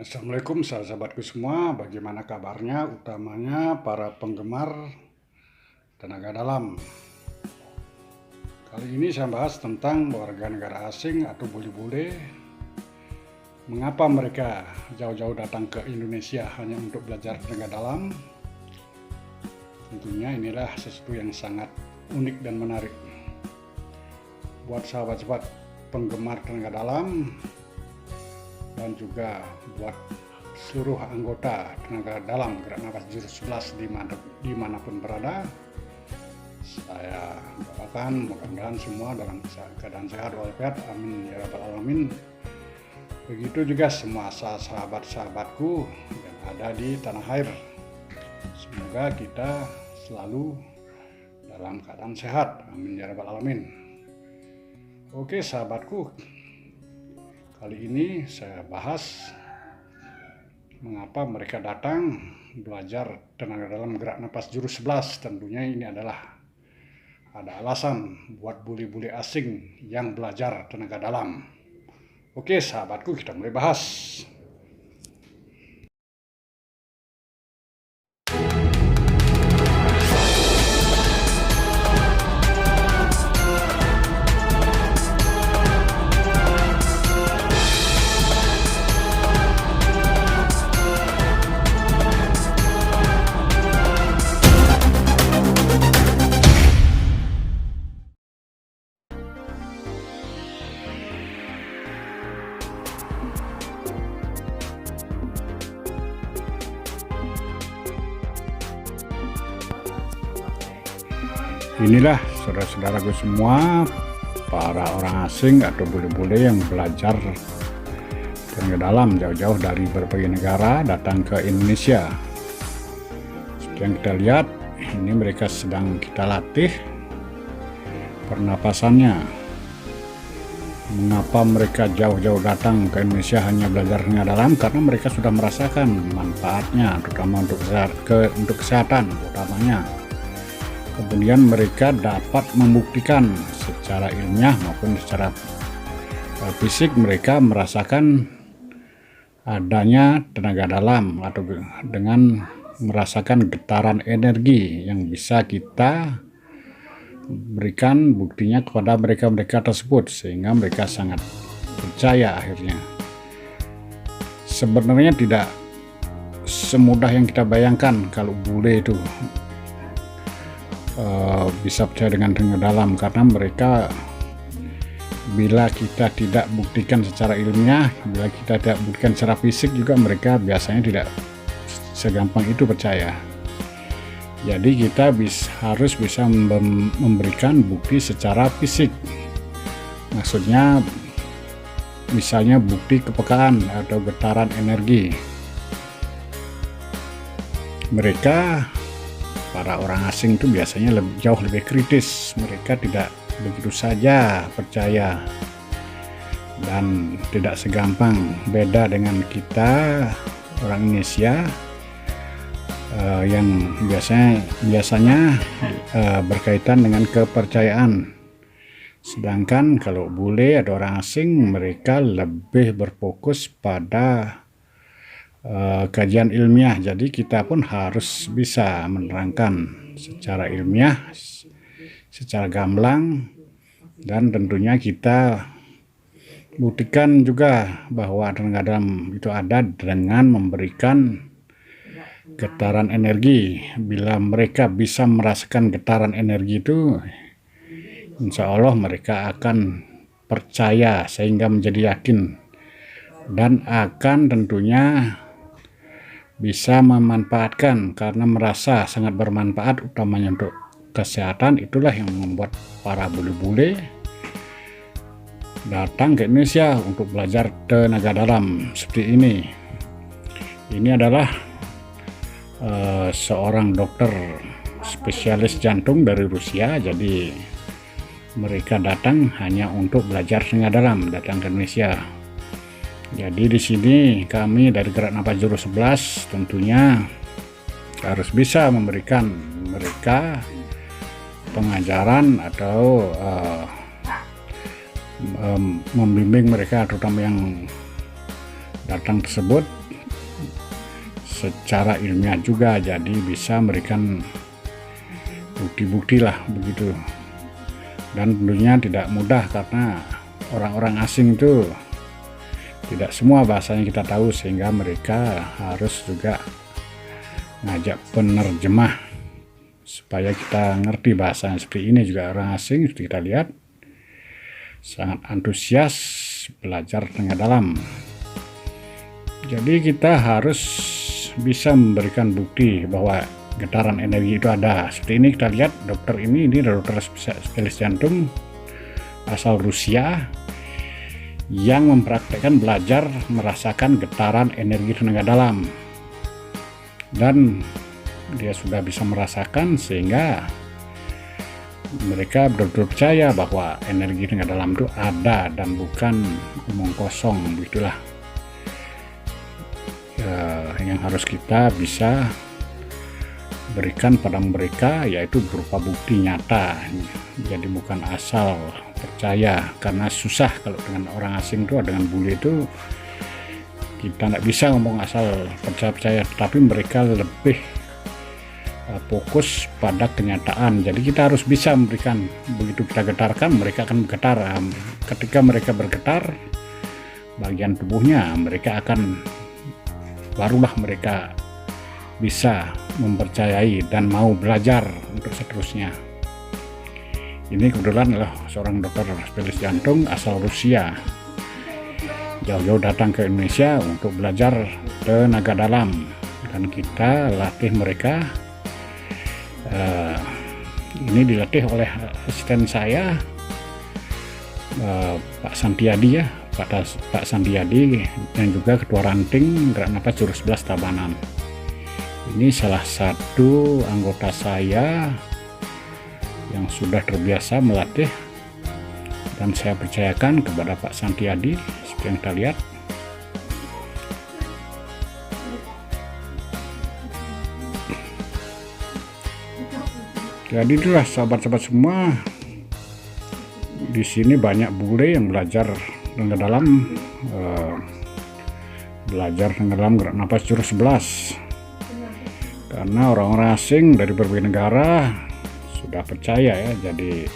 Assalamualaikum sahabatku semua, bagaimana kabarnya, utamanya para penggemar tenaga dalam. Kali ini saya bahas tentang warga negara asing atau bule-bule. Mengapa mereka jauh-jauh datang ke Indonesia hanya untuk belajar tenaga dalam? Tentunya inilah sesuatu yang sangat unik dan menarik. Buat sahabat-sahabat penggemar tenaga dalam, dan juga buat seluruh anggota tenaga dalam Gerak Nafas Jurus 11 dimanapun berada, saya doakan mudah-mudahan semua dalam keadaan sehat walafiat, amin ya rabbal alamin. Begitu juga semua sahabat-sahabatku yang ada di tanah air, semoga kita selalu dalam keadaan sehat, amin ya rabbal alamin. Oke sahabatku, kali ini saya bahas mengapa mereka datang belajar tenaga dalam Gerak Nafas Jurus 11. Tentunya ini adalah ada alasan buat bule-bule asing yang belajar tenaga dalam. Oke sahabatku, kita mulai bahas. Inilah saudara-saudaraku semua, para orang asing atau bule-bule yang belajar tenaga dalam jauh-jauh dari berbagai negara datang ke Indonesia. Seperti yang kita lihat, ini mereka sedang kita latih pernapasannya. Mengapa mereka jauh-jauh datang ke Indonesia hanya belajar tenaga dalam? Karena mereka sudah merasakan manfaatnya, terutama untuk kesehatan utamanya. Kemudian mereka dapat membuktikan secara ilmiah maupun secara fisik, mereka merasakan adanya tenaga dalam atau dengan merasakan getaran energi yang bisa kita berikan buktinya kepada mereka tersebut, sehingga mereka sangat percaya akhirnya. Sebenarnya tidak semudah yang kita bayangkan kalau bule itu bisa percaya dengan tenaga dalam, karena mereka bila kita tidak buktikan secara ilmiah, bila kita tidak buktikan secara fisik juga, mereka biasanya tidak segampang itu percaya. Jadi kita harus bisa memberikan bukti secara fisik, maksudnya misalnya bukti kepekaan atau getaran energi. Mereka, para orang asing itu biasanya jauh lebih kritis, mereka tidak begitu saja percaya dan tidak segampang. Beda dengan kita orang Indonesia yang biasanya berkaitan dengan kepercayaan. Sedangkan kalau bule atau orang asing, mereka lebih berfokus pada kajian ilmiah. Jadi kita pun harus bisa menerangkan secara ilmiah, secara gamblang, dan tentunya kita buktikan juga bahwa tenaga dalam itu ada dengan memberikan getaran energi. Bila mereka bisa merasakan getaran energi itu, insya Allah mereka akan percaya sehingga menjadi yakin, dan akan tentunya bisa memanfaatkan karena merasa sangat bermanfaat, utamanya untuk kesehatan. Itulah yang membuat para bule-bule datang ke Indonesia untuk belajar tenaga dalam seperti ini. Ini adalah seorang dokter spesialis jantung dari Rusia. Jadi mereka datang hanya untuk belajar tenaga dalam, datang ke Indonesia. Jadi di sini kami dari Gerak Nafas Jurus 11 tentunya harus bisa memberikan mereka pengajaran atau membimbing mereka, terutama yang datang tersebut, secara ilmiah juga, jadi bisa memberikan bukti-bukti lah begitu. Dan tentunya tidak mudah karena orang-orang asing itu tidak semua bahasanya kita tahu, sehingga mereka harus juga ngajak penerjemah supaya kita ngerti bahasanya. Seperti ini juga orang asing, seperti kita lihat sangat antusias belajar tenaga dalam. Jadi kita harus bisa memberikan bukti bahwa getaran energi itu ada. Seperti ini kita lihat dokter ini dokter spesialis jantung asal Rusia yang mempraktekkan belajar merasakan getaran energi tenaga dalam, dan dia sudah bisa merasakan sehingga mereka betul-betul percaya bahwa energi tenaga dalam itu ada dan bukan omong kosong. Begitulah yang harus kita bisa berikan pada mereka, yaitu berupa bukti nyata. Jadi bukan asal percaya, karena susah kalau dengan orang asing itu, dengan bule itu kita nggak bisa ngomong asal percaya, tapi mereka lebih fokus pada kenyataan. Jadi kita harus bisa memberikan, begitu kita getarkan mereka akan bergetar. Ketika mereka bergetar bagian tubuhnya, mereka akan, barulah mereka bisa mempercayai dan mau belajar untuk seterusnya. Ini kebetulan adalah seorang dokter spesialis jantung asal Rusia, jauh-jauh datang ke Indonesia untuk belajar tenaga dalam, dan kita latih mereka. Ini dilatih oleh asisten saya, Pak Santiadi ya, Pak Santiadi, dan juga ketua ranting Gerak Napas Jurus 11 Tabanan. Ini salah satu anggota saya yang sudah terbiasa melatih, dan saya percayakan kepada Pak Santiadi seperti yang kita lihat. Jadi itulah sahabat-sahabat semua, di sini banyak bule yang belajar tenaga dalam, Gerak Napas Jurus 11, karena orang-orang asing dari berbagai negara sudah percaya ya, jadi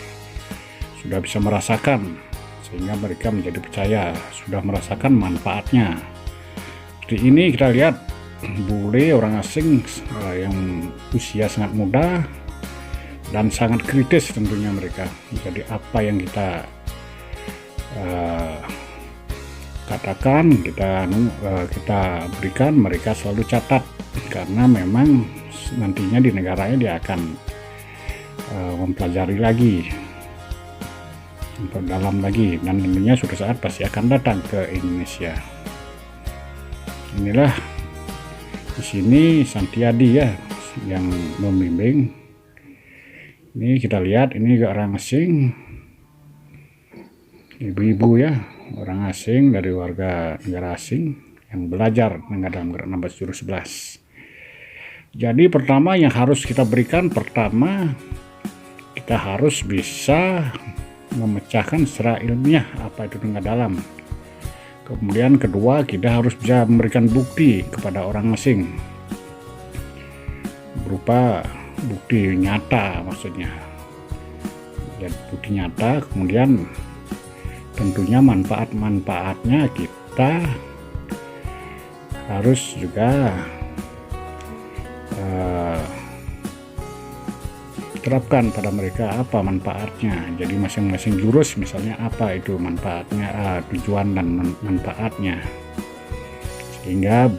sudah bisa merasakan, sehingga mereka menjadi percaya, sudah merasakan manfaatnya. Seperti ini kita lihat bule orang asing yang usia sangat muda dan sangat kritis tentunya mereka. Jadi apa yang kita katakan, kita berikan, mereka selalu catat, karena memang nantinya di negaranya dia akan mempelajari lagi, memperdalam lagi, dan tentunya suatu saat pasti akan datang ke Indonesia. Inilah di sini Santiadi ya yang membimbing. Ini kita lihat, ini juga orang asing, ibu-ibu ya, orang asing dari warga negara asing yang belajar dalam Gerak Napas Jurus 11. Jadi pertama yang harus kita berikan, pertama kita harus bisa memecahkan secara ilmiah apa itu tenaga dalam. Kemudian kedua, kita harus bisa memberikan bukti kepada orang asing berupa bukti nyata, maksudnya jadi bukti nyata. Kemudian tentunya manfaatnya kita harus juga terapkan pada mereka apa manfaatnya. Jadi masing-masing jurus misalnya apa itu manfaatnya, tujuan dan manfaatnya, sehingga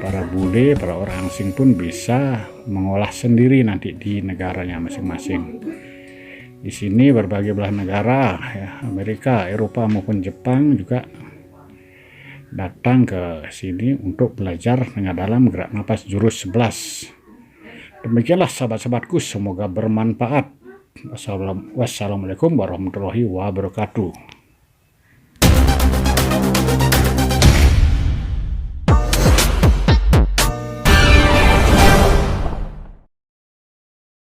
para bule, para orang asing pun bisa mengolah sendiri nanti di negaranya masing-masing. Di sini berbagai belahan negara ya, Amerika, Eropa maupun Jepang juga datang ke sini untuk belajar tenaga dalam Gerak Napas Jurus 11. Demikianlah sahabat-sahabatku, semoga bermanfaat. Wassalamualaikum warahmatullahi wabarakatuh.